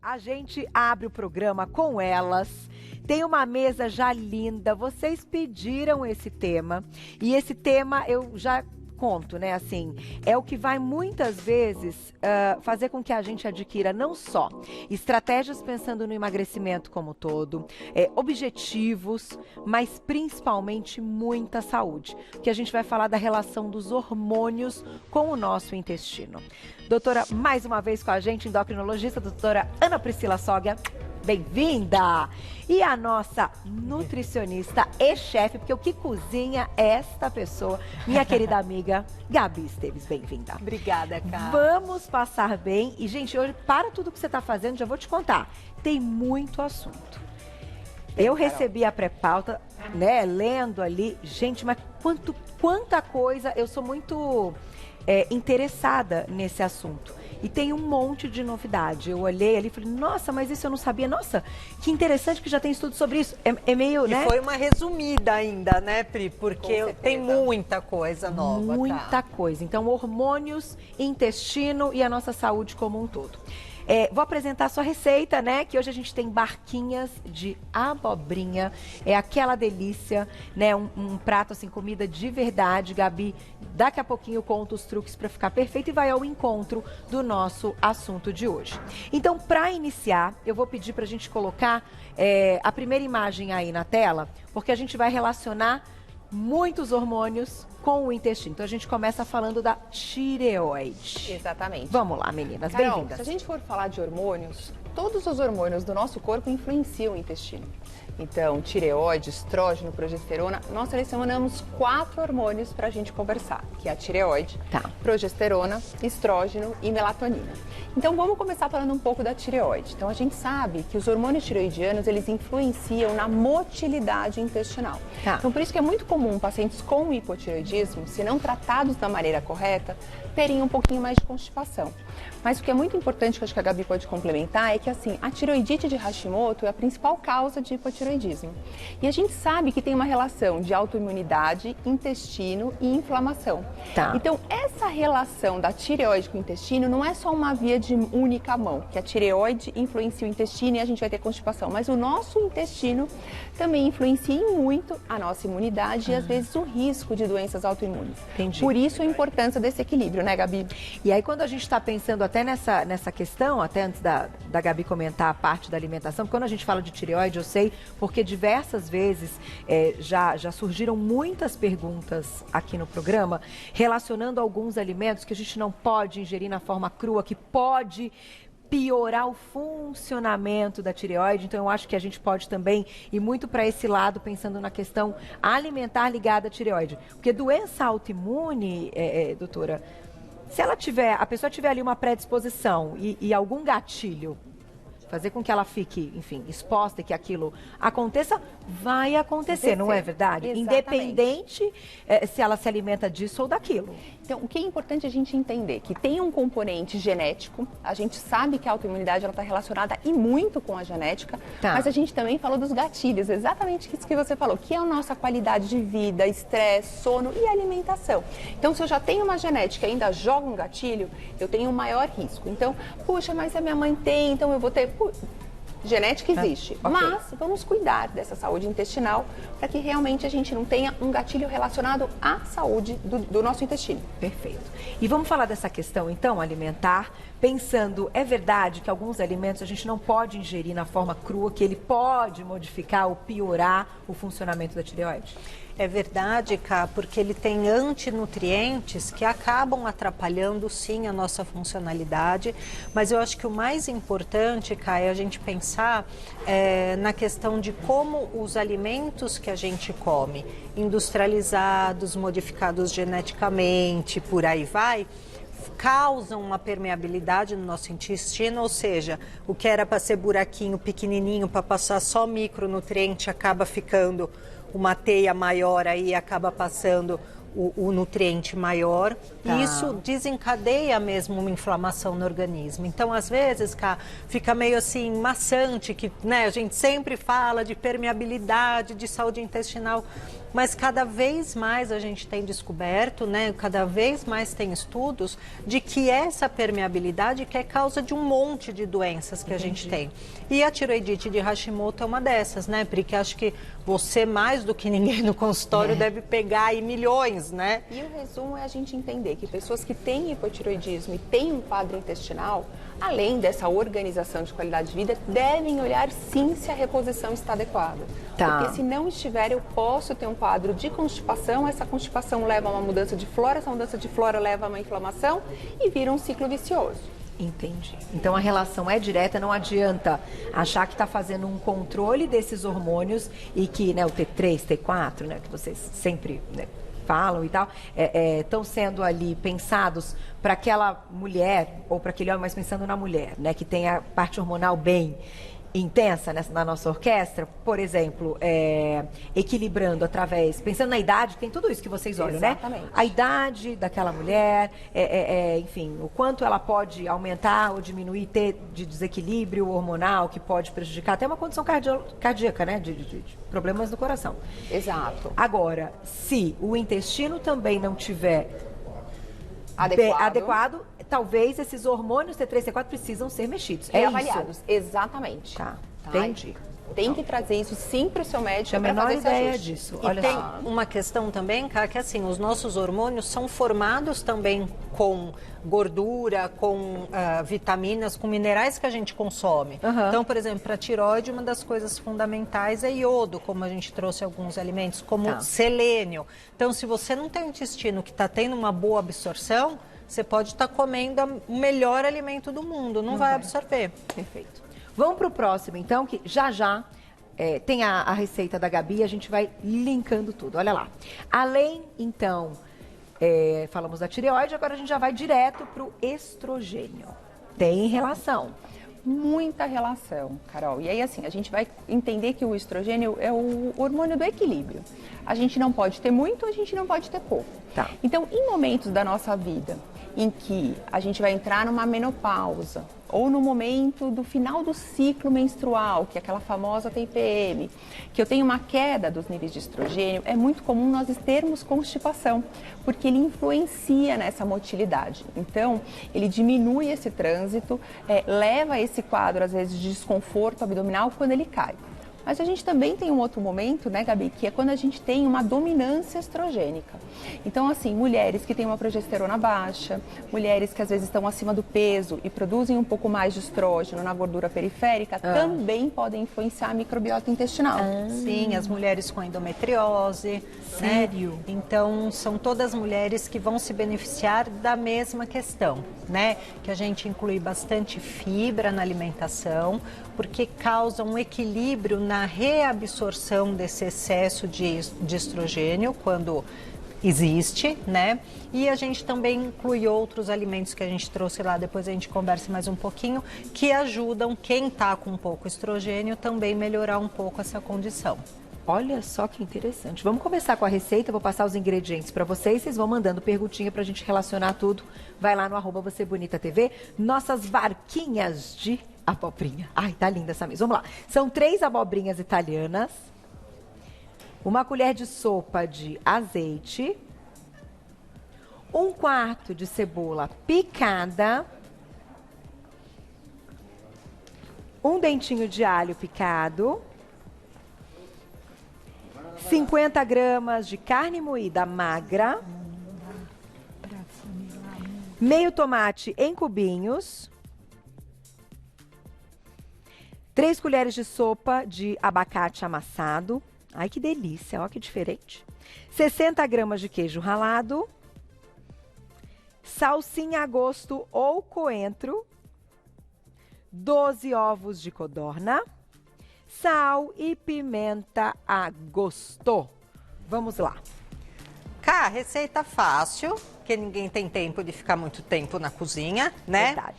A gente abre o programa com elas. Tem uma mesa já linda. Vocês pediram esse tema. E esse tema eu já conto, né? Assim, é o que vai muitas vezes fazer com que a gente adquira não só estratégias pensando no emagrecimento como um todo, objetivos, mas principalmente muita saúde. Porque a gente vai falar da relação dos hormônios com o nosso intestino. Doutora, mais uma vez com a gente, endocrinologista, doutora Ana Priscila Soglia. Bem-vinda! E a nossa nutricionista e chefe, porque o que cozinha é esta pessoa, minha querida amiga Gabi Esteves. Bem-vinda. Obrigada, Cá. Vamos passar bem. E, gente, hoje, para tudo que você está fazendo, já vou te contar. Tem muito assunto. Eu recebi a pré-pauta, né, lendo ali. Gente, mas quanta coisa. Eu sou muito interessada nesse assunto. E tem um monte de novidade. Eu olhei ali e falei, nossa, mas isso eu não sabia. Nossa, que interessante que já tem estudo sobre isso. É meio, né? E foi uma resumida ainda, né, Pri? Porque tem muita coisa nova. Muita coisa. Então, hormônios, intestino e a nossa saúde como um todo. Vou apresentar a sua receita, né? Que hoje a gente tem barquinhas de abobrinha. É aquela delícia, né? Um prato, assim, comida de verdade. Gabi, daqui a pouquinho eu conto os truques para ficar perfeito e vai ao encontro do nosso assunto de hoje. Então, para iniciar, eu vou pedir para a gente colocar a primeira imagem aí na tela, porque a gente vai relacionar muitos hormônios com o intestino. Então, a gente começa falando da tireoide. Exatamente. Vamos lá, meninas. Carol, Bem-vindas. se a gente for falar de hormônios, todos os hormônios do nosso corpo influenciam o intestino. Então, tireoide, estrógeno, progesterona, nós selecionamos 4 hormônios para a gente conversar, que é a tireoide, progesterona, estrógeno e melatonina. Então, vamos começar falando um pouco da tireoide. Então, a gente sabe que os hormônios tireoidianos, eles influenciam na motilidade intestinal. Então, por isso que é muito comum pacientes com hipotireoidismo, se não tratados da maneira correta, terem um pouquinho mais de constipação. Mas o que é muito importante, que eu acho que a Gabi pode complementar, é que assim, a tireoidite de Hashimoto é a principal causa de hipotireoidismo. E a gente sabe que tem uma relação de autoimunidade, intestino e inflamação. Então, essa relação da tireoide com o intestino não é só uma via de única mão, que a tireoide influencia o intestino e a gente vai ter constipação, mas o nosso intestino também influencia muito a nossa imunidade e às vezes o risco de doenças autoimunes. Entendi. Por isso a importância desse equilíbrio, né, Gabi? E aí, quando a gente está pensando até nessa questão, até antes da Gabi comentar a parte da alimentação, quando a gente fala de tireoide, eu sei, porque diversas vezes já surgiram muitas perguntas aqui no programa relacionando alguns alimentos que a gente não pode ingerir na forma crua, que pode piorar o funcionamento da tireoide. Então, eu acho que a gente pode também ir muito para esse lado, pensando na questão alimentar ligada à tireoide. Porque doença autoimune, doutora, se a pessoa tiver ali uma predisposição e algum gatilho, fazer com que ela fique, enfim, exposta e que aquilo aconteça, vai acontecer, não é verdade? Exatamente. Independente se ela se alimenta disso ou daquilo. Então, o que é importante a gente entender? Que tem um componente genético, a gente sabe que a autoimunidade está relacionada e muito com a genética, mas a gente também falou dos gatilhos, exatamente isso que você falou, que é a nossa qualidade de vida, estresse, sono e alimentação. Então, se eu já tenho uma genética e ainda jogo um gatilho, eu tenho um maior risco. Então, puxa, mas se a minha mãe tem, então eu vou ter... Genética existe, mas vamos cuidar dessa saúde intestinal para que realmente a gente não tenha um gatilho relacionado à saúde do nosso intestino. Perfeito. E vamos falar dessa questão, então, alimentar, pensando, é verdade que alguns alimentos a gente não pode ingerir na forma crua, que ele pode modificar ou piorar o funcionamento da tireoide? É verdade, Cá, porque ele tem antinutrientes que acabam atrapalhando, sim, a nossa funcionalidade. Mas eu acho que o mais importante, Cá, é a gente pensar na questão de como os alimentos que a gente come, industrializados, modificados geneticamente, por aí vai, causam uma permeabilidade no nosso intestino, ou seja, o que era para ser buraquinho pequenininho, para passar só micronutriente, acaba ficando uma teia maior aí, acaba passando o nutriente maior. E isso desencadeia mesmo uma inflamação no organismo. Então, às vezes, Cá, fica meio assim maçante, que, né, a gente sempre fala de permeabilidade, de saúde intestinal. mas cada vez mais a gente tem descoberto, né, cada vez mais tem estudos de que essa permeabilidade que é causa de um monte de doenças que a gente tem. E a tiroidite de Hashimoto é uma dessas, né, porque acho que você mais do que ninguém no consultório deve pegar aí milhões, né? E o resumo é a gente entender que pessoas que têm hipotiroidismo e têm um quadro intestinal, além dessa organização de qualidade de vida, devem olhar sim se a reposição está adequada. Tá. Porque se não estiver, eu posso ter um quadro de constipação, essa constipação leva a uma mudança de flora, essa mudança de flora leva a uma inflamação e vira um ciclo vicioso. Entendi. Então a relação é direta, não adianta achar que está fazendo um controle desses hormônios e que, né, o T3, T4, né, que vocês sempre, né, falam e tal, estão sendo ali pensados para aquela mulher ou para aquele homem, mas pensando na mulher, né, que tem a parte hormonal bem intensa na nossa orquestra, por exemplo, equilibrando através, pensando na idade, tem tudo isso que vocês olham, Exatamente. né? A idade daquela mulher, enfim, o quanto ela pode aumentar ou diminuir, ter de desequilíbrio hormonal que pode prejudicar até uma condição cardíaca, né? De problemas no coração. Exato. Agora, se o intestino também não tiver adequado, talvez esses hormônios T3 e T4 precisam ser mexidos. Reavaliados. Isso? Exatamente. Tá, entendi. Tem que trazer isso sim para o seu médico. Tinha a menor fazer esse ideia ajuste. disso. E Olha tem só. uma questão também, cara, que assim, os nossos hormônios são formados também com gordura, com vitaminas, com minerais que a gente consome. Uhum. Então, por exemplo, para a tireoide, uma das coisas fundamentais é iodo, como a gente trouxe alguns alimentos, como selênio. Então, se você não tem um intestino que está tendo uma boa absorção, você pode estar comendo o melhor alimento do mundo, não vai absorver. Perfeito. Vamos para o próximo, então, que já tem a receita da Gabi, a gente vai linkando tudo. Olha lá. Além, então, falamos da tireoide, agora a gente já vai direto para o estrogênio. Tem relação. Muita relação, Carol. E aí, assim, a gente vai entender que o estrogênio é o hormônio do equilíbrio. A gente não pode ter muito, a gente não pode ter pouco. Tá. Então, em momentos da nossa vida em que a gente vai entrar numa menopausa, ou no momento do final do ciclo menstrual, que é aquela famosa TPM, que eu tenho uma queda dos níveis de estrogênio, é muito comum nós termos constipação, porque ele influencia nessa motilidade. Então, ele diminui esse trânsito, leva a esse quadro, às vezes, de desconforto abdominal quando ele cai. Mas a gente também tem um outro momento, né, Gabi, que é quando a gente tem uma dominância estrogênica. Então, assim, mulheres que têm uma progesterona baixa, mulheres que às vezes estão acima do peso e produzem um pouco mais de estrógeno na gordura periférica, também podem influenciar a microbiota intestinal. Sim, as mulheres com endometriose. Sério? Né? Então, são todas mulheres que vão se beneficiar da mesma questão, né? Que a gente inclui bastante fibra na alimentação, porque causa um equilíbrio na reabsorção desse excesso de estrogênio, quando existe, né? E a gente também inclui outros alimentos que a gente trouxe lá, depois a gente conversa mais um pouquinho, que ajudam quem está com pouco estrogênio também melhorar um pouco essa condição. Olha só que interessante. Vamos começar com a receita, vou passar os ingredientes para vocês, vocês vão mandando perguntinha para a gente relacionar tudo. Vai lá no @VocêBonitaTV, nossas barquinhas de abobrinha. Ai, tá linda essa mesa. Vamos lá. São 3 abobrinhas italianas, 1 colher de sopa de azeite, 1/4 de cebola picada, 1 dentinho de alho picado, 50 gramas de carne moída magra, meio tomate em cubinhos, 3 colheres de sopa de abacate amassado. Ai, que delícia, olha que diferente. 60 gramas de queijo ralado, salsinha a gosto ou coentro, 12 ovos de codorna, sal e pimenta a gosto. Vamos lá. Cá, receita fácil, porque ninguém tem tempo de ficar muito tempo na cozinha, né? Verdade.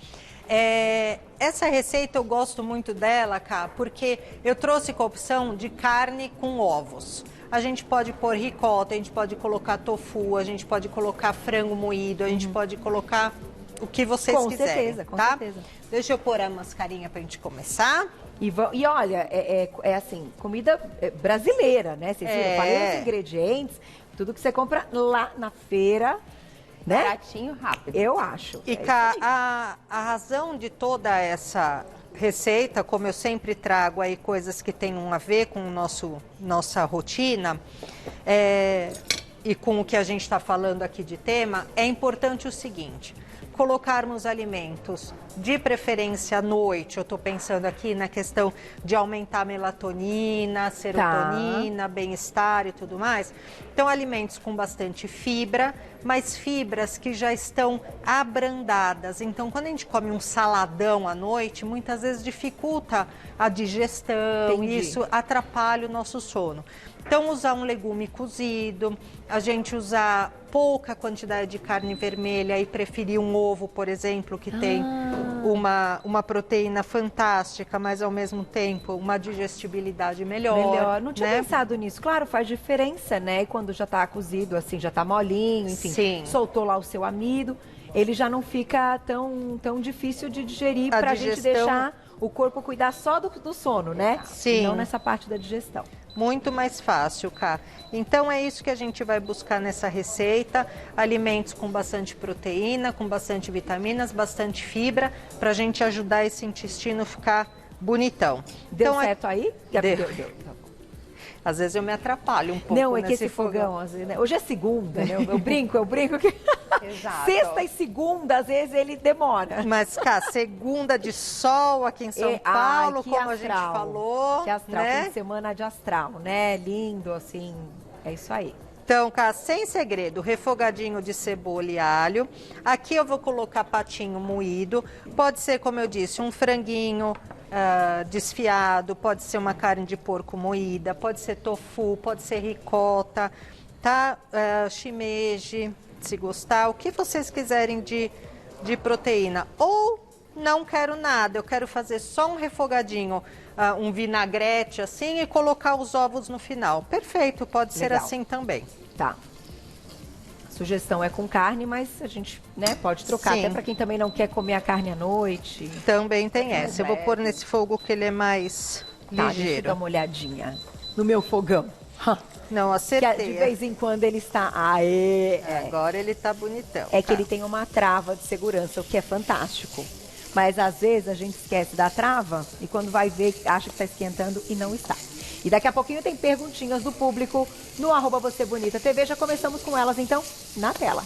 Essa receita eu gosto muito dela, Cá, porque eu trouxe com a opção de carne com ovos. A gente pode pôr ricota, a gente pode colocar tofu, a gente pode colocar frango moído, a gente pode colocar o que vocês Com quiserem, certeza, com tá? certeza. Deixa eu pôr a mascarinha pra gente começar. E olha, é assim, comida brasileira, né? Vocês viram? Falei os ingredientes, tudo que você compra lá na feira, né? Baratinho, rápido. Eu acho. E a razão de toda essa receita, como eu sempre trago aí coisas que tenham a ver com nossa rotina, e com o que a gente está falando aqui de tema, é importante o seguinte: colocarmos alimentos de preferência à noite. Eu estou pensando aqui na questão de aumentar a melatonina, serotonina, bem-estar e tudo mais. Então, alimentos com bastante fibra, mas fibras que já estão abrandadas. Então, quando a gente come um saladão à noite, muitas vezes dificulta a digestão, Entendi. isso atrapalha o nosso sono. Então, usar um legume cozido, a gente usar pouca quantidade de carne vermelha e preferir um ovo, por exemplo, que tem uma proteína fantástica, mas ao mesmo tempo uma digestibilidade melhor. Não tinha né? pensado nisso. Claro, faz diferença, né? E quando já tá cozido, assim, já tá molinho, enfim, Sim. soltou lá o seu amido, ele já não fica tão difícil de digerir A pra gente digestão- deixar o corpo cuidar só do sono, né? Sim. E não nessa parte da digestão. Muito mais fácil, Cá. Então é isso que a gente vai buscar nessa receita: alimentos com bastante proteína, com bastante vitaminas, bastante fibra, para a gente ajudar esse intestino a ficar bonitão. Deu Então, certo aí? Deu. Deu. Tá bom. Às vezes eu me atrapalho um pouco. Não, é que nesse esse fogão, às vezes, né? Hoje é segunda, né? Eu brinco que Exato. sexta e segunda, às vezes, ele demora. Mas, Cá, segunda de sol aqui em São Paulo, que como a gente astral. falou. Que astral, né? fim de semana de astral, né? Lindo, assim, é isso aí. Então, Cá, sem segredo, refogadinho de cebola e alho. Aqui eu vou colocar patinho moído. Pode ser, como eu disse, um franguinho desfiado, pode ser uma carne de porco moída, pode ser tofu, pode ser ricota, tá? Shimeji, se gostar, o que vocês quiserem de proteína. Ou não quero nada, eu quero fazer só um refogadinho, um vinagrete assim e colocar os ovos no final. Perfeito, pode ser Legal. assim também. Tá. A sugestão é com carne, mas a gente, né, pode trocar. Sim. Até para quem também não quer comer a carne à noite. Também tem Mais essa. Eu vou leve. pôr nesse fogo que ele é mais Tá, deixa eu ligeiro. dar uma olhadinha no meu fogão. Não, Que acertei. de vez em quando ele está... Aê! Agora ele tá bonitão. É que tá? ele tem uma trava de segurança, o que é fantástico. Mas às vezes a gente esquece da trava e quando vai ver, acha que está esquentando e não está. E daqui a pouquinho tem perguntinhas do público no @VocêBonitaTV. Já começamos com elas, então, na tela.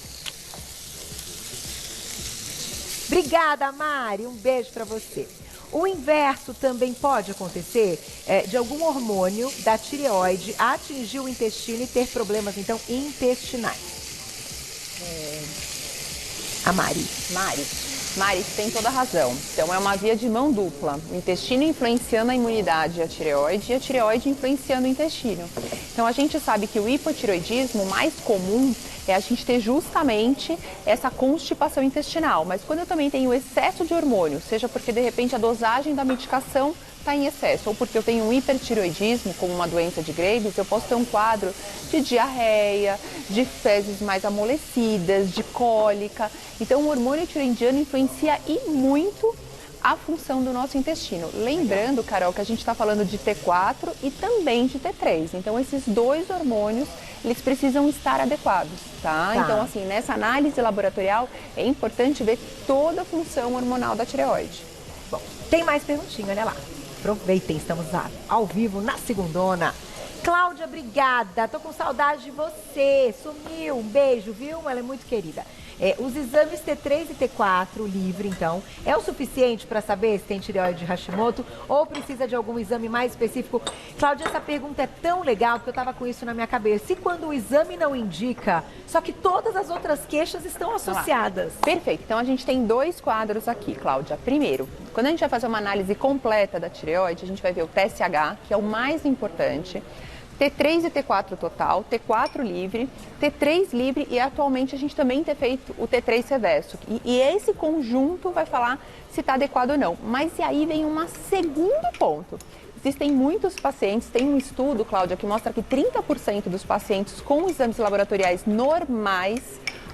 Obrigada, Mari. Um beijo para você. O inverso também pode acontecer de algum hormônio da tireoide atingir o intestino e ter problemas, então, intestinais. A Mari. Mari, tem toda a razão. Então, é uma via de mão dupla. O intestino influenciando a imunidade e a tireoide influenciando o intestino. Então, a gente sabe que o hipotireoidismo mais comum é a gente ter justamente essa constipação intestinal. Mas quando eu também tenho excesso de hormônio, seja porque, de repente, a dosagem da medicação está em excesso, ou porque eu tenho um hipertireoidismo, como uma doença de Graves, eu posso ter um quadro de diarreia, de fezes mais amolecidas, de cólica. Então, o hormônio tireoidiano influencia e muito a função do nosso intestino. Lembrando, Carol, que a gente está falando de T4 e também de T3. Então, esses dois hormônios, eles precisam estar adequados, tá? Então, assim, nessa análise laboratorial, é importante ver toda a função hormonal da tireoide. Bom, tem mais perguntinha, olha lá. Aproveitem, estamos ao vivo na segundona. Cláudia, obrigada. Tô com saudade de você. Sumiu. Um beijo, viu? Ela é muito querida. Os exames T3 e T4 livre, então, é o suficiente para saber se tem tireoide de Hashimoto ou precisa de algum exame mais específico? Cláudia, essa pergunta é tão legal porque eu estava com isso na minha cabeça. E quando o exame não indica, só que todas as outras queixas estão associadas? Perfeito. Então, a gente tem dois quadros aqui, Cláudia. Primeiro, quando a gente vai fazer uma análise completa da tireoide, a gente vai ver o TSH, que é o mais importante, T3 e T4 total, T4 livre, T3 livre e atualmente a gente também tem feito o T3 reverso. E esse conjunto vai falar se está adequado ou não. Mas e aí vem um segundo ponto. Existem muitos pacientes, tem um estudo, Cláudia, que mostra que 30% dos pacientes com exames laboratoriais normais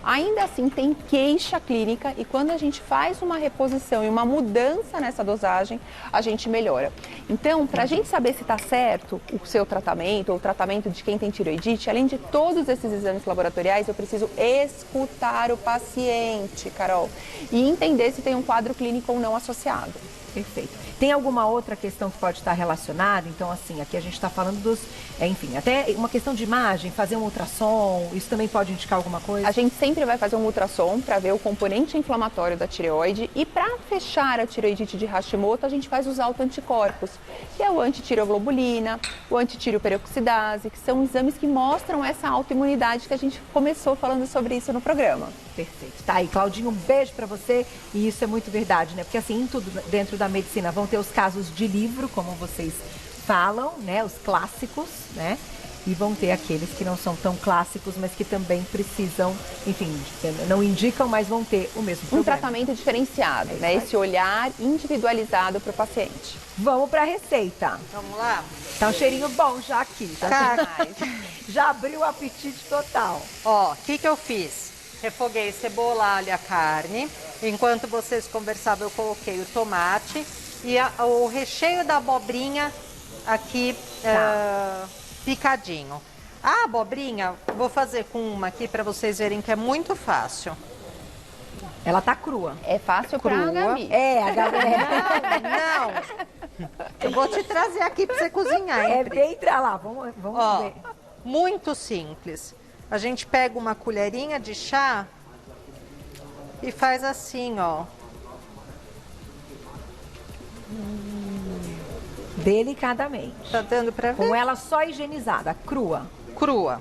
ainda assim tem queixa clínica e quando a gente faz uma reposição e uma mudança nessa dosagem, a gente melhora. Então, para a gente saber se está certo o seu tratamento ou o tratamento de quem tem tireoidite, além de todos esses exames laboratoriais, eu preciso escutar o paciente, Carol, e entender se tem um quadro clínico ou não associado. Perfeito. Tem alguma outra questão que pode estar relacionada? Então, assim, aqui a gente está falando dos... enfim, até uma questão de imagem, fazer um ultrassom, isso também pode indicar alguma coisa? A gente sempre vai fazer um ultrassom para ver o componente inflamatório da tireoide e para fechar a tireoidite de Hashimoto, a gente faz os autoanticorpos, que é o antitireoglobulina, o antitireoperoxidase, que são exames que mostram essa autoimunidade que a gente começou falando sobre isso no programa. Perfeito. Tá aí, Claudinho, um beijo pra você. E isso é muito verdade, né? Porque assim, em tudo dentro da medicina vão ter os casos de livro, como vocês falam, né? Os clássicos, né? E vão ter aqueles que não são tão clássicos, mas que também precisam, enfim, não indicam, mas vão ter o mesmo problema. Um tratamento diferenciado, né? Esse olhar individualizado para o paciente. Vamos pra receita. Vamos lá? Tá um cheirinho bom já aqui. Já abriu o apetite total. Ó, o que eu fiz? Refoguei cebola, alho e a carne. Enquanto vocês conversavam, eu coloquei o tomate e o recheio da abobrinha aqui picadinho. A abobrinha, vou fazer com uma aqui para vocês verem que é muito fácil. Ela tá crua. É fácil para a Gabi. É, a Gabi. Não. Eu vou te trazer aqui para você cozinhar. É bem... lá, vamos ver. Muito simples. A gente pega uma colherinha de chá e faz assim, ó. Delicadamente. Tá dando pra ver? Com ela só higienizada, crua. Crua.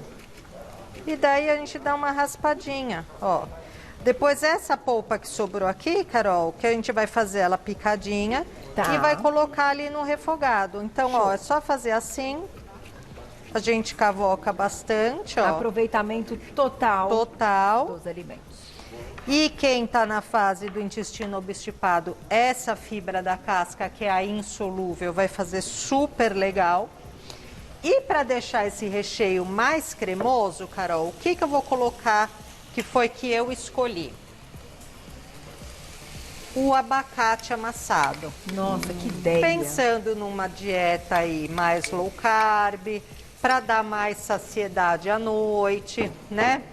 E daí a gente dá uma raspadinha, ó. Depois essa polpa que sobrou aqui, Carol, que a gente vai fazer ela picadinha e vai colocar ali no refogado. Então, ó, é só fazer assim. A gente cavoca bastante, ó. Aproveitamento total dos alimentos. E quem tá na fase do intestino obstipado, essa fibra da casca, que é a insolúvel, vai fazer super legal. E para deixar esse recheio mais cremoso, Carol, o que eu vou colocar que foi que eu escolhi? O abacate amassado. Nossa, que ideia. Pensando numa dieta aí mais low carb, para dar mais saciedade à noite, né?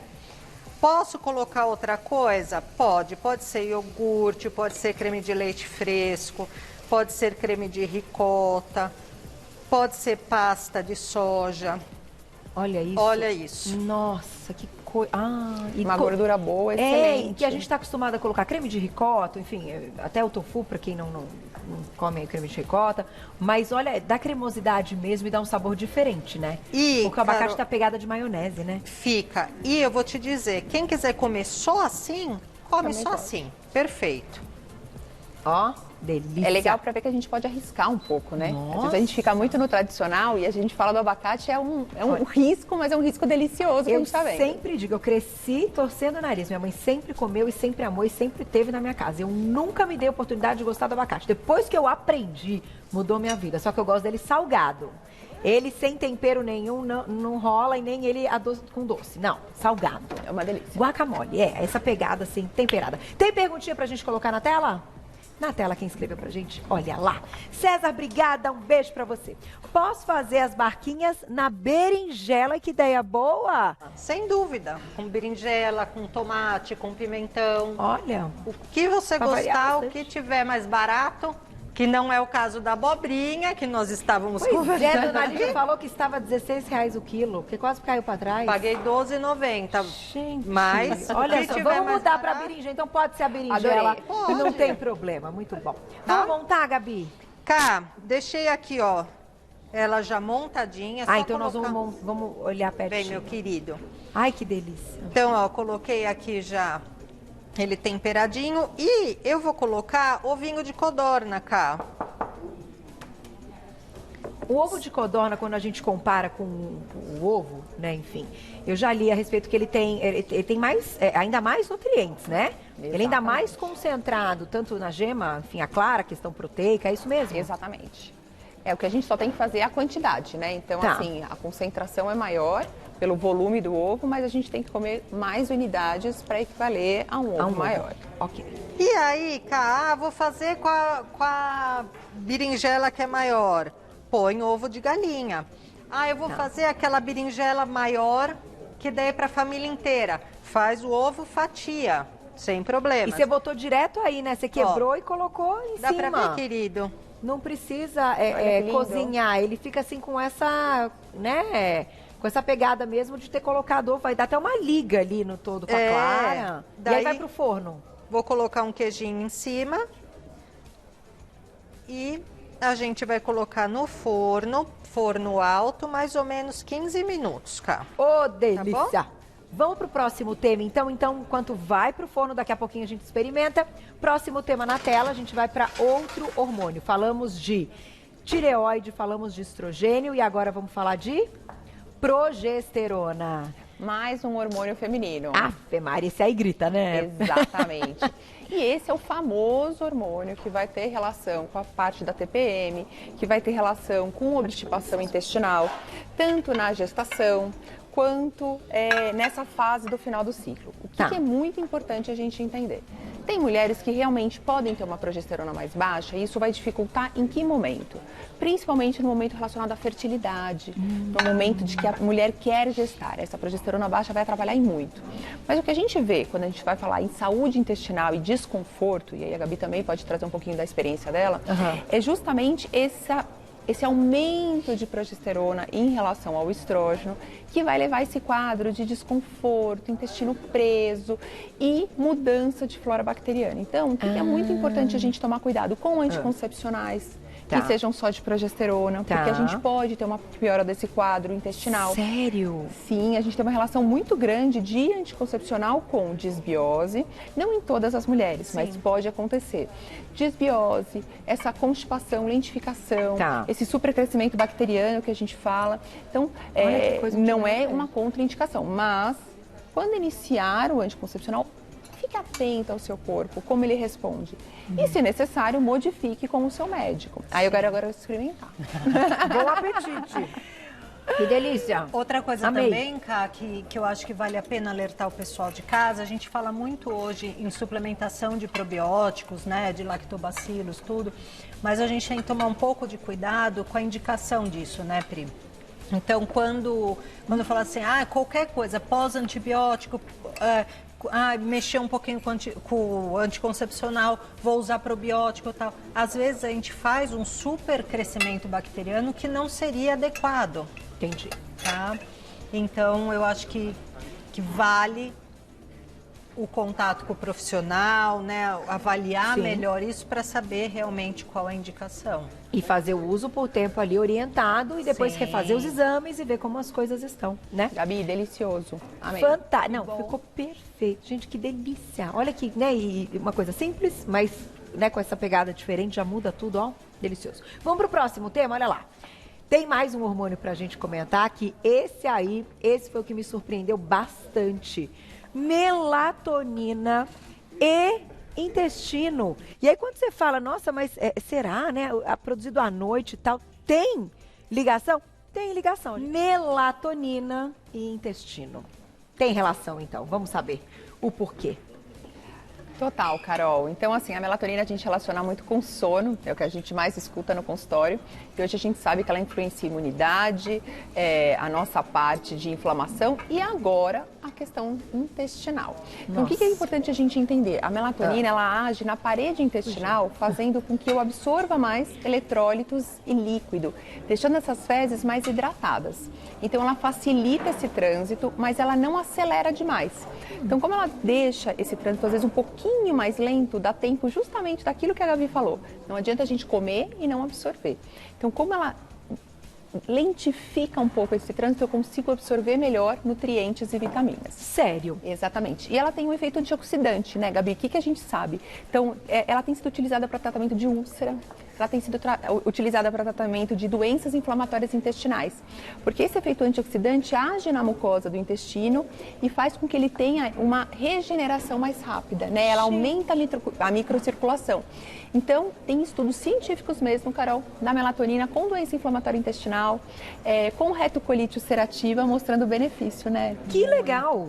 Posso colocar outra coisa? Pode ser iogurte, pode ser creme de leite fresco, pode ser creme de ricota, pode ser pasta de soja. Olha isso. Olha isso. Nossa, que coisa. Uma gordura boa, excelente. Que a gente está acostumado a colocar creme de ricota, enfim, até o tofu, para quem não come creme de ricota. Mas olha, dá cremosidade mesmo e dá um sabor diferente, né? Porque o abacate tá pegada de maionese, né? Fica. E eu vou te dizer, quem quiser comer só assim, come só assim. Perfeito. Ó, delícia. É legal para ver que a gente pode arriscar um pouco, né? Nossa. Às vezes a gente fica muito no tradicional e a gente fala do abacate, é um risco, mas é um risco delicioso que a gente tá vendo. Eu sempre digo, eu cresci torcendo o nariz. Minha mãe sempre comeu e sempre amou e sempre teve na minha casa. Eu nunca me dei a oportunidade de gostar do abacate. Depois que eu aprendi, mudou minha vida. Só que eu gosto dele salgado. Ele sem tempero nenhum não rola e nem ele com doce. Não, salgado. É uma delícia. Guacamole, essa pegada assim, temperada. Tem perguntinha pra gente colocar na tela? Na tela, quem escreveu pra gente, olha lá. César, obrigada, um beijo pra você. Posso fazer as barquinhas na berinjela? Que ideia boa! Sem dúvida. Com berinjela, com tomate, com pimentão. Olha. O que você gostar, o que tiver mais barato, que não é o caso da abobrinha, que nós estávamos conversando. Dona Lídia falou que estava R$16 o quilo, que quase caiu pra trás. Paguei R$12,90. Gente, mas olha só, vamos mudar para berinjela. Então pode ser a berinjela. Pode. Não tem problema, muito bom. Tá? Vamos montar, Gabi? Cá, deixei aqui, ó, ela já montadinha. Então nós vamos olhar pertinho. Bem, meu querido. Ai, que delícia. Então, ó, coloquei aqui já ele temperadinho e eu vou colocar ovinho de codorna, cá. O ovo de codorna, quando a gente compara com o ovo, né, enfim, eu já li a respeito que ele tem mais, ainda mais nutrientes, né? Exatamente. Ele ainda mais concentrado, tanto na gema, enfim, a clara, a questão proteica, é isso mesmo? Exatamente. O que a gente só tem que fazer é a quantidade, né? Então, Tá. assim, a concentração é maior pelo volume do ovo, mas a gente tem que comer mais unidades para equivaler a um ovo maior. Ok. E aí, Cá, vou fazer com a berinjela que é maior. Põe ovo de galinha. Eu vou fazer aquela berinjela maior que daí é para a família inteira. Faz o ovo, fatia, sem problema. E você botou direto aí, né? Você quebrou e colocou em Dá cima. pra ver, querido? Não precisa que lindo. cozinhar, ele fica assim com essa, né? Com essa pegada mesmo de ter colocado ovo. Vai dar até uma liga ali no todo com a clara. E aí daí- vai pro forno. Vou colocar um queijinho em cima. E a gente vai colocar no forno alto, mais ou menos 15 minutos, Cá. Ô, delícia! Vamos pro próximo tema, então. Então, enquanto vai pro forno, daqui a pouquinho a gente experimenta. Próximo tema na tela, a gente vai para outro hormônio. Falamos de tireoide, falamos de estrogênio e agora vamos falar de progesterona. Mais um hormônio feminino. Ave Maria, esse aí grita, né? Exatamente. E esse é o famoso hormônio que vai ter relação com a parte da TPM, que vai ter relação com obstipação intestinal, tanto na gestação quanto nessa fase do final do ciclo. O que é muito importante a gente entender? Tem mulheres que realmente podem ter uma progesterona mais baixa e isso vai dificultar em que momento? Principalmente no momento relacionado à fertilidade, no momento de que a mulher quer gestar. Essa progesterona baixa vai atrapalhar em muito. Mas o que a gente vê quando a gente vai falar em saúde intestinal e desconforto, e aí a Gabi também pode trazer um pouquinho da experiência dela, é justamente esse aumento de progesterona em relação ao estrógeno que vai levar esse quadro de desconforto, intestino preso e mudança de flora bacteriana. Então, o que é muito importante a gente tomar cuidado com anticoncepcionais, que sejam só de progesterona, porque a gente pode ter uma piora desse quadro intestinal. Sério? Sim, a gente tem uma relação muito grande de anticoncepcional com disbiose, não em todas as mulheres, mas pode acontecer. Disbiose, essa constipação, lentificação, esse supercrescimento bacteriano que a gente fala. Então, não é uma contraindicação, mas quando iniciar o anticoncepcional, fique atento ao seu corpo, como ele responde. E, se necessário, modifique com o seu médico. Aí eu quero agora experimentar. Bom apetite! Que delícia! Outra coisa Amei. também, Cá, que eu acho que vale a pena alertar o pessoal de casa, a gente fala muito hoje em suplementação de probióticos, né, de lactobacilos, tudo, mas a gente tem que tomar um pouco de cuidado com a indicação disso, né, Pri? Então, quando fala assim, qualquer coisa, pós-antibiótico, mexer um pouquinho com o anticoncepcional, vou usar probiótico e tal. Às vezes a gente faz um super crescimento bacteriano que não seria adequado. Entendi. Tá? Então, eu acho que vale o contato com o profissional, né? Avaliar melhor isso para saber realmente qual a indicação. E fazer o uso por tempo ali orientado e depois refazer os exames e ver como as coisas estão, né? Gabi, delicioso. Amei. Fantástico. Não, ficou perfeito. Gente, que delícia. Olha aqui, né? E uma coisa simples, mas né, com essa pegada diferente já muda tudo, ó. Delicioso. Vamos pro próximo tema, olha lá. Tem mais um hormônio pra gente comentar que esse foi o que me surpreendeu bastante. Melatonina e intestino. E aí quando você fala, nossa, mas será, né? Produzido à noite e tal, tem ligação? Tem ligação. Melatonina e intestino. Tem relação, então. Vamos saber o porquê. Total, Carol. Então, assim, a melatonina a gente relaciona muito com sono, é o que a gente mais escuta no consultório. E hoje a gente sabe que ela influencia a imunidade, a nossa parte de inflamação e agora a questão intestinal. Então, o que é importante a gente entender? A melatonina, ela age na parede intestinal, fazendo com que eu absorva mais eletrólitos e líquido, deixando essas fezes mais hidratadas. Então, ela facilita esse trânsito, mas ela não acelera demais. Então, como ela deixa esse trânsito, às vezes, um pouquinho mais lento, dá tempo justamente daquilo que a Gabi falou. Não adianta a gente comer e não absorver. Então, como ela lentifica um pouco esse trânsito, eu consigo absorver melhor nutrientes e vitaminas. Sério? Exatamente. E ela tem um efeito antioxidante, né, Gabi? O que a gente sabe? Então, ela tem sido utilizada para tratamento de úlcera, ela tem sido utilizada para tratamento de doenças inflamatórias intestinais, porque esse efeito antioxidante age na mucosa do intestino e faz com que ele tenha uma regeneração mais rápida, né? Ela aumenta a microcirculação. Então, tem estudos científicos mesmo, Carol, da melatonina com doença inflamatória intestinal, com retocolite ulcerativa, mostrando o benefício, né? Que legal!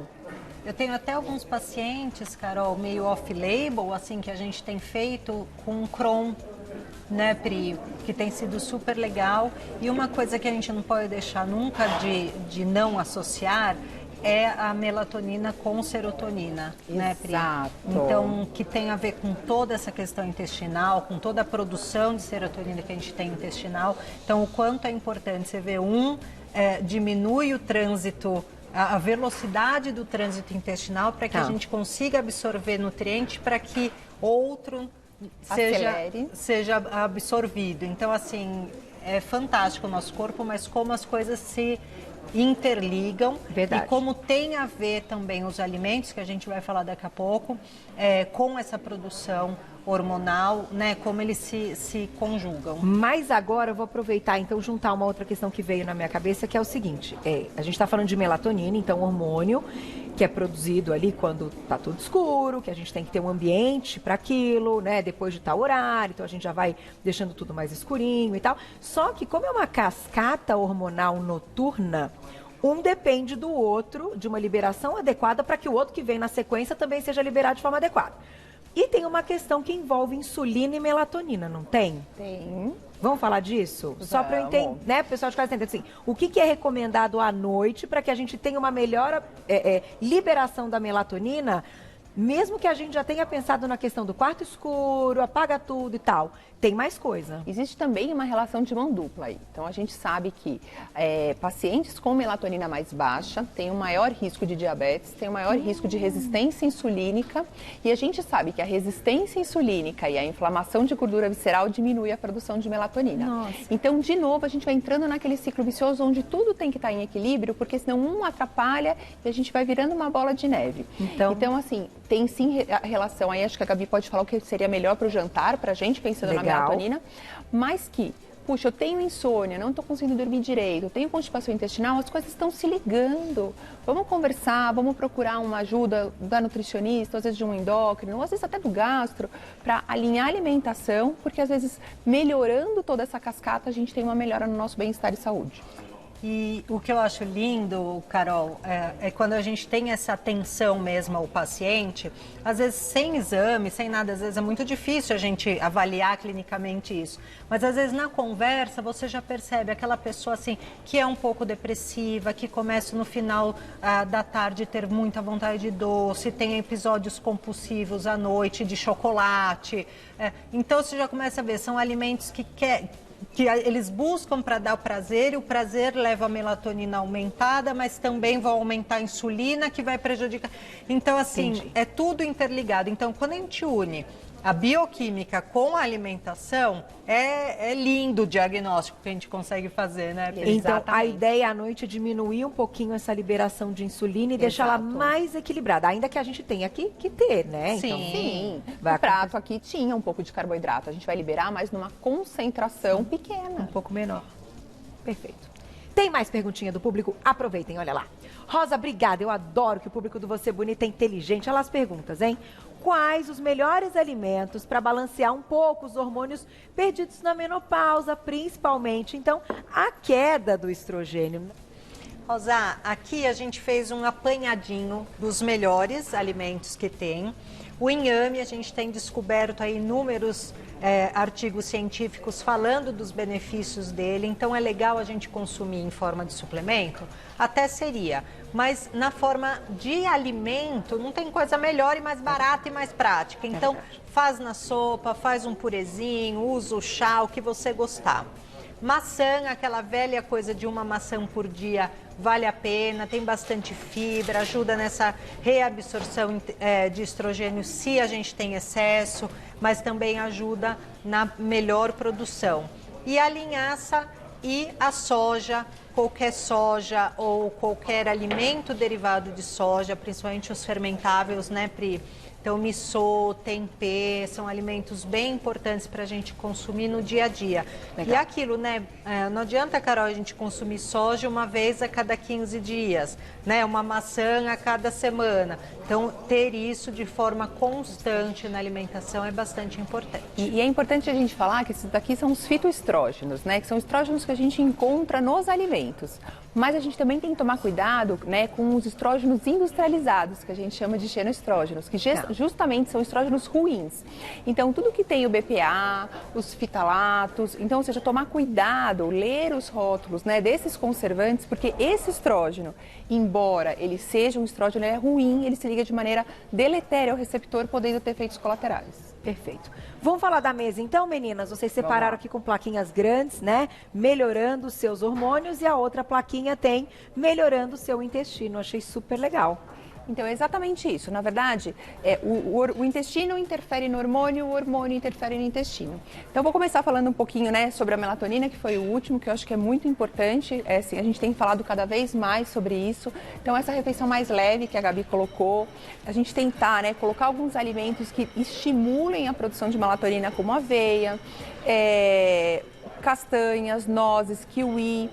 Eu tenho até alguns pacientes, Carol, meio off-label, assim, que a gente tem feito com Crohn, né, Pri? Que tem sido super legal. E uma coisa que a gente não pode deixar nunca de não associar é a melatonina com serotonina, né, Pri? Exato. Então, que tem a ver com toda essa questão intestinal, com toda a produção de serotonina que a gente tem intestinal. Então, o quanto é importante você ver, diminui o trânsito, a velocidade do trânsito intestinal para que a gente consiga absorver nutriente para que outro seja absorvido. Então, assim, é fantástico o nosso corpo, mas como as coisas se interligam. Verdade. E como tem a ver também os alimentos, que a gente vai falar daqui a pouco, com essa produção hormonal, né, como eles se conjugam. Mas agora eu vou aproveitar, então, juntar uma outra questão que veio na minha cabeça, que é o seguinte, a gente está falando de melatonina, então hormônio, que é produzido ali quando tá tudo escuro, que a gente tem que ter um ambiente para aquilo, né, depois de tal horário, então a gente já vai deixando tudo mais escurinho e tal. Só que como é uma cascata hormonal noturna, um depende do outro, de uma liberação adequada para que o outro que vem na sequência também seja liberado de forma adequada. E tem uma questão que envolve insulina e melatonina, não tem? Tem. Vamos falar disso? Só para eu entender, né, pessoal de casa entender assim, o que é recomendado à noite para que a gente tenha uma melhor liberação da melatonina, mesmo que a gente já tenha pensado na questão do quarto escuro, apaga tudo e tal. Tem mais coisa. Existe também uma relação de mão dupla aí. Então, a gente sabe que pacientes com melatonina mais baixa têm um maior risco de diabetes, têm um maior risco de resistência insulínica. E a gente sabe que a resistência insulínica e a inflamação de gordura visceral diminui a produção de melatonina. Nossa. Então, de novo, a gente vai entrando naquele ciclo vicioso onde tudo tem que estar em equilíbrio, porque senão um atrapalha e a gente vai virando uma bola de neve. Então assim, tem sim a relação aí, acho que a Gabi pode falar o que seria melhor para o jantar, para a gente, pensando na melatonina, mas que, puxa, eu tenho insônia, não estou conseguindo dormir direito, eu tenho constipação intestinal, as coisas estão se ligando. Vamos conversar, vamos procurar uma ajuda da nutricionista, às vezes de um endócrino, ou às vezes até do gastro, para alinhar a alimentação, porque às vezes melhorando toda essa cascata, a gente tem uma melhora no nosso bem-estar e saúde. E o que eu acho lindo, Carol, é quando a gente tem essa atenção mesmo ao paciente, às vezes sem exame, sem nada, às vezes é muito difícil a gente avaliar clinicamente isso. Mas às vezes na conversa você já percebe aquela pessoa assim que é um pouco depressiva, que começa no final da tarde ter muita vontade de doce, tem episódios compulsivos à noite de chocolate. Então você já começa a ver, são alimentos que eles buscam para dar o prazer, e o prazer leva a melatonina aumentada, mas também vai aumentar a insulina, que vai prejudicar. Então, assim, é tudo interligado. Então, quando a gente une a bioquímica com a alimentação, é lindo o diagnóstico que a gente consegue fazer, né? Então, a ideia à noite é diminuir um pouquinho essa liberação de insulina e deixá-la mais equilibrada, ainda que a gente tenha que ter, né? Sim, então, o prato aqui tinha um pouco de carboidrato, a gente vai liberar, mas numa concentração pequena. Um pouco menor. Perfeito. Tem mais perguntinha do público? Aproveitem, olha lá. Rosa, obrigada. Eu adoro que o público do Você Bonita é inteligente. Olha as perguntas, hein? Quais os melhores alimentos para balancear um pouco os hormônios perdidos na menopausa, principalmente, então, a queda do estrogênio? Rosa, aqui a gente fez um apanhadinho dos melhores alimentos que tem. O inhame, a gente tem descoberto aí inúmeros artigos científicos falando dos benefícios dele, então é legal a gente consumir em forma de suplemento? Até seria, mas na forma de alimento não tem coisa melhor e mais barata e mais prática. Então faz na sopa, faz um purezinho, usa o chá, o que você gostar. Maçã, aquela velha coisa de uma maçã por dia, vale a pena, tem bastante fibra, ajuda nessa reabsorção de estrogênio se a gente tem excesso, mas também ajuda na melhor produção. E a linhaça e a soja, qualquer soja ou qualquer alimento derivado de soja, principalmente os fermentáveis, né, Pri? Então, missô, tempê, são alimentos bem importantes para a gente consumir no dia a dia. Legal. E aquilo, né? Não adianta, Carol, a gente consumir soja uma vez a cada 15 dias, né? Uma maçã a cada semana. Então, ter isso de forma constante na alimentação é bastante importante. E é importante a gente falar que esses daqui são os fitoestrógenos, né? Que são estrógenos que a gente encontra nos alimentos. Mas a gente também tem que tomar cuidado, né, com os estrógenos industrializados, que a gente chama de xenoestrógenos, que justamente são estrógenos ruins. Então, tudo que tem o BPA, os fitalatos, então, ou seja, tomar cuidado, ler os rótulos, né, desses conservantes, porque esse estrógeno, embora ele seja um estrógeno, ele é ruim, ele se liga de maneira deletéria ao receptor, podendo ter efeitos colaterais. Perfeito. Vamos falar da mesa então, meninas? Vocês separaram aqui com plaquinhas grandes, né? Melhorando os seus hormônios, e a outra plaquinha tem melhorando o seu intestino. Achei super legal. Então, é exatamente isso. Na verdade, o intestino interfere no hormônio, o hormônio interfere no intestino. Então, vou começar falando um pouquinho, né, sobre a melatonina, que foi o último, que eu acho que é muito importante. Assim, a gente tem falado cada vez mais sobre isso. Então, essa refeição mais leve que a Gabi colocou, a gente tentar, né, colocar alguns alimentos que estimulem a produção de melatonina, como aveia, castanhas, nozes, kiwi,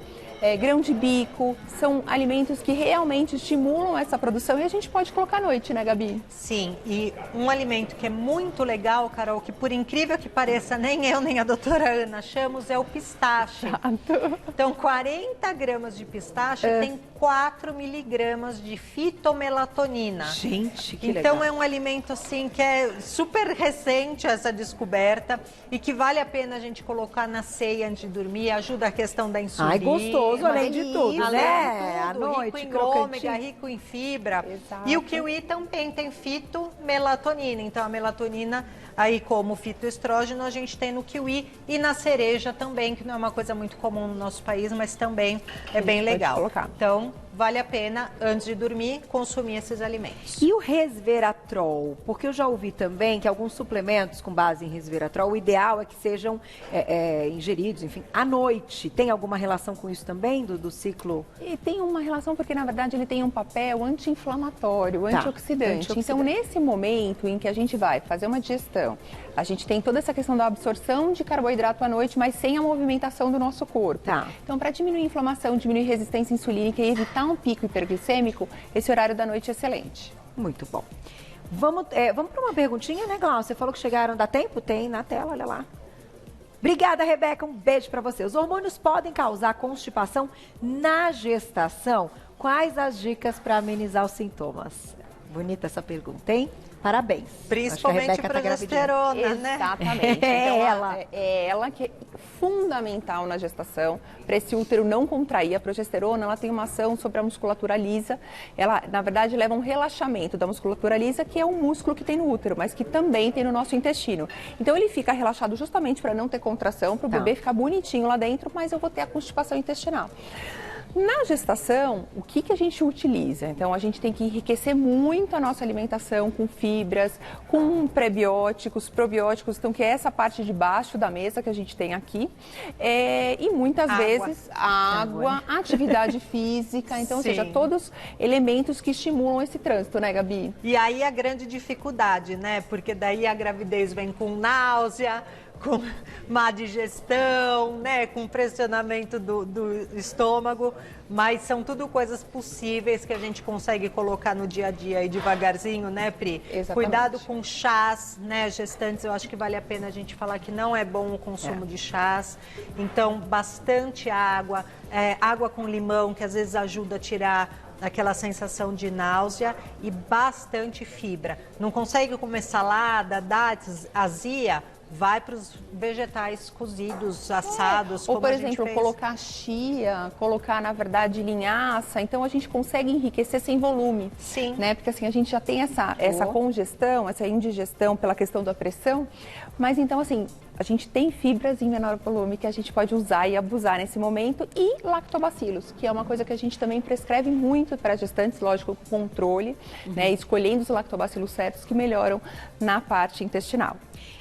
grão de bico, são alimentos que realmente estimulam essa produção e a gente pode colocar à noite, né, Gabi? Sim, e um alimento que é muito legal, Carol, que por incrível que pareça, nem eu nem a doutora Ana achamos, é o pistache. Exato. Então, 40 gramas de pistache tem 4 miligramas de fitomelatonina. Gente, que legal. Então, legal. é um alimento, assim, que é super recente essa descoberta e que vale a pena a gente colocar na ceia antes de dormir, ajuda a questão da insulina. Ai, gostoso, além de tudo, né? À noite, rico em ômega, rico em fibra. Exato. E o kiwi também tem fitomelatonina. Então, a melatonina, aí como fitoestrógeno, a gente tem no kiwi e na cereja também, que não é uma coisa muito comum no nosso país, mas também é bem legal. Então, vale a pena, antes de dormir, consumir esses alimentos. E o resveratrol? Porque eu já ouvi também que alguns suplementos com base em resveratrol, o ideal é que sejam ingeridos, enfim, à noite. Tem alguma relação com isso também, do ciclo? E tem uma relação porque, na verdade, ele tem um papel anti-inflamatório, antioxidante. Então, nesse momento em que a gente vai fazer uma digestão, a gente tem toda essa questão da absorção de carboidrato à noite, mas sem a movimentação do nosso corpo. Então, para diminuir a inflamação, diminuir a resistência insulínica e evitar um pico hiperglicêmico, esse horário da noite é excelente. Muito bom. Vamos para uma perguntinha, né, Glaucia? Você falou que chegaram, dá tempo? Tem na tela, olha lá. Obrigada, Rebeca. Um beijo para você. Os hormônios podem causar constipação na gestação? Quais as dicas para amenizar os sintomas? Bonita essa pergunta, hein? Parabéns. Principalmente a progesterona, né? Exatamente. Então, é ela que é fundamental na gestação, para esse útero não contrair. A progesterona, ela tem uma ação sobre a musculatura lisa. Ela, na verdade, leva um relaxamento da musculatura lisa, que é um músculo que tem no útero, mas que também tem no nosso intestino. Então, ele fica relaxado justamente para não ter contração, para o bebê ficar bonitinho lá dentro, mas eu vou ter a constipação intestinal. Na gestação, o que a gente utiliza? Então, a gente tem que enriquecer muito a nossa alimentação com fibras, com prebióticos, probióticos, então que é essa parte de baixo da mesa que a gente tem aqui. E muitas vezes água, atividade física, então, ou seja, todos elementos que estimulam esse trânsito, né, Gabi? E aí a grande dificuldade, né? Porque daí a gravidez vem com náusea, com má digestão, né, com pressionamento do estômago, mas são tudo coisas possíveis que a gente consegue colocar no dia a dia e devagarzinho, né, Pri? Exatamente. Cuidado com chás, né, gestantes, eu acho que vale a pena a gente falar que não é bom o consumo de chás, então bastante água, água com limão, que às vezes ajuda a tirar aquela sensação de náusea, e bastante fibra. Não consegue comer salada, dates, azia? Vai para os vegetais cozidos, assados, ou, por exemplo, colocar chia, colocar, na verdade, linhaça. Então, a gente consegue enriquecer sem volume. Sim. Né? Porque, assim, a gente já tem essa congestão, essa indigestão pela questão da pressão. Mas, então, assim, a gente tem fibras em menor volume que a gente pode usar e abusar nesse momento. E lactobacilos, que é uma coisa que a gente também prescreve muito para gestantes, lógico, com controle, né? Escolhendo os lactobacilos certos que melhoram na parte intestinal.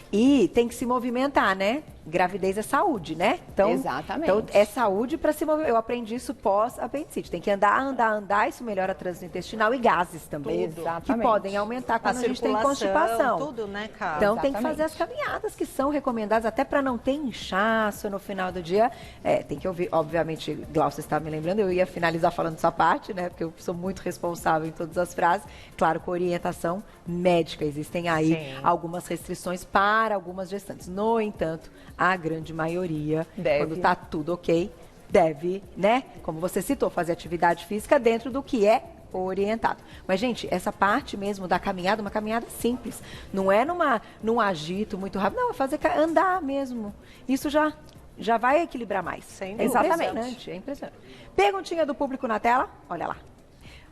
E tem que se movimentar, né? gravidez é saúde, né? Então, Exatamente. Então é saúde para se mover. Eu aprendi isso pós-apendicite. Tem que andar, isso melhora a trânsito intestinal e gases também. Tudo. Exatamente. Que podem aumentar quando a gente tem constipação. Tudo, né, cara? Então tem que Exatamente. fazer as caminhadas que são recomendadas até para não ter inchaço no final do dia. Tem que ouvir, obviamente, Glaucia está me lembrando, eu ia finalizar falando essa parte, né? Porque eu sou muito responsável em todas as frases. Claro, com orientação médica. Existem aí Sim. algumas restrições para algumas gestantes. No entanto, a grande maioria, quando está tudo ok, deve, né? Como você citou, fazer atividade física dentro do que é orientado. Mas, gente, essa parte mesmo da caminhada, uma caminhada simples. Não é num agito muito rápido, não, é fazer andar mesmo. Isso já vai equilibrar mais. Sem É dúvida. impressionante, é impressionante. Perguntinha do público na tela, olha lá.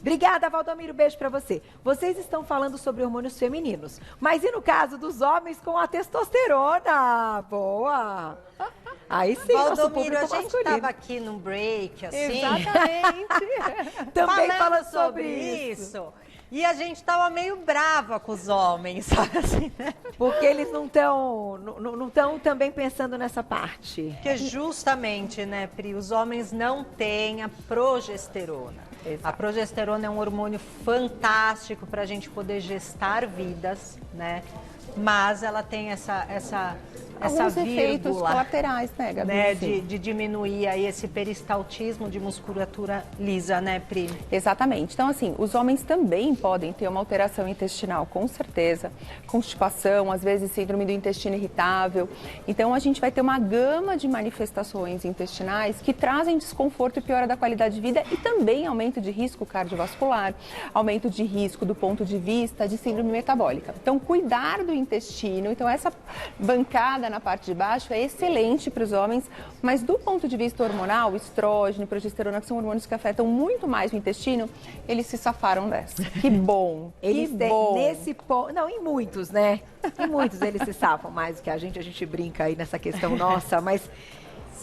Obrigada, Valdomiro, beijo pra você. Vocês estão falando sobre hormônios femininos, mas e no caso dos homens com a testosterona? Boa! Aí sim, nosso Valdomiro, público a gente masculino. estava aqui num break, assim, Exatamente. Também falando fala sobre isso. E a gente tava meio brava com os homens, sabe assim, né? Porque eles não estão também pensando nessa parte. Porque justamente, né, Pri, os homens não têm a progesterona. Exato. A progesterona é um hormônio fantástico para a gente poder gestar vidas, né? Mas ela tem essa Alguns efeitos vírgula, colaterais, né, Gabi? né, Sim. de diminuir aí esse peristaltismo de musculatura lisa, né, Pri? Exatamente. Então, assim, os homens também podem ter uma alteração intestinal, com certeza. Constipação, às vezes síndrome do intestino irritável. Então, a gente vai ter uma gama de manifestações intestinais que trazem desconforto e piora da qualidade de vida e também aumento de risco cardiovascular, aumento de risco do ponto de vista de síndrome metabólica. Então, cuidar do intestino. Então, essa bancada na parte de baixo é excelente para os homens, mas do ponto de vista hormonal, estrógeno e progesterona, que são hormônios que afetam muito mais o intestino, eles se safaram dessa. Que bom, Eles que têm bom. nesse ponto. Não, em muitos, né? Em muitos eles se safam mais do que a gente brinca aí nessa questão nossa, mas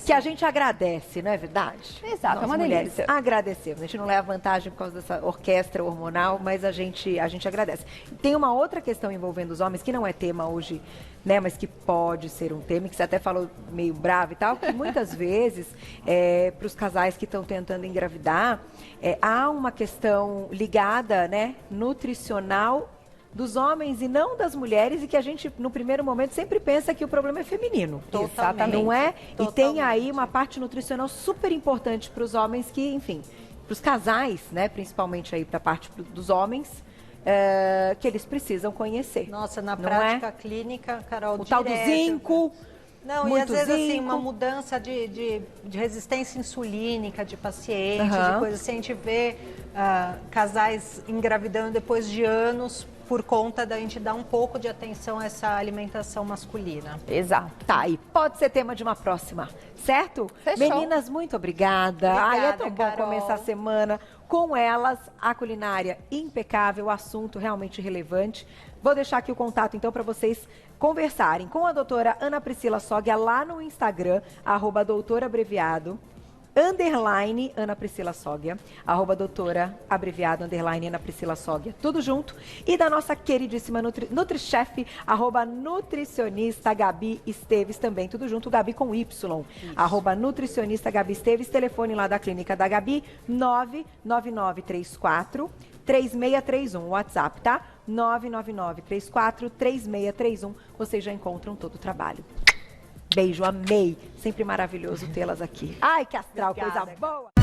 que a gente agradece, não é verdade? Exato, Nós, é uma mulheres, delícia. agradecemos. A gente não leva vantagem por causa dessa orquestra hormonal, mas a gente agradece. Tem uma outra questão envolvendo os homens, que não é tema hoje, né, mas que pode ser um tema, que você até falou meio bravo e tal, que muitas vezes, para os casais que estão tentando engravidar, há uma questão ligada, né, nutricional dos homens e não das mulheres, e que a gente, no primeiro momento, sempre pensa que o problema é feminino. Totalmente. Não é? E tem Totalmente. aí uma parte nutricional super importante para os homens que, enfim, para os casais, né, principalmente aí para a parte dos homens, que eles precisam conhecer. Nossa, na Não prática clínica, Carol, O tal do direto, zinco. Não, e muito às vezes assim, zinco. uma mudança de resistência insulínica de pacientes, Aham. de coisas assim, a gente vê casais engravidando depois de anos por conta da gente dar um pouco de atenção a essa alimentação masculina. Exato. Tá, e pode ser tema de uma próxima, certo? Fechou. Meninas, muito obrigada. Ai, é tão bom Carol. começar a semana com elas, a culinária impecável, assunto realmente relevante. Vou deixar aqui o contato, então, para vocês conversarem com a doutora Ana Priscila Soglia lá no Instagram, @doutorabreviado, _ Ana Priscila Soglia, @doutora_abreviado, _ Ana Priscila Soglia, tudo junto. E da nossa queridíssima Nutrichef, @nutricionista Gabi Esteves, também tudo junto, Gabi com Y, @nutricionista Gabi Esteves, telefone lá da clínica da Gabi, 99934 3631, WhatsApp, tá? 99934 3631, vocês já encontram todo o trabalho. Beijo, amei. Sempre maravilhoso tê-las aqui. Ai, que astral, Obrigada, coisa boa.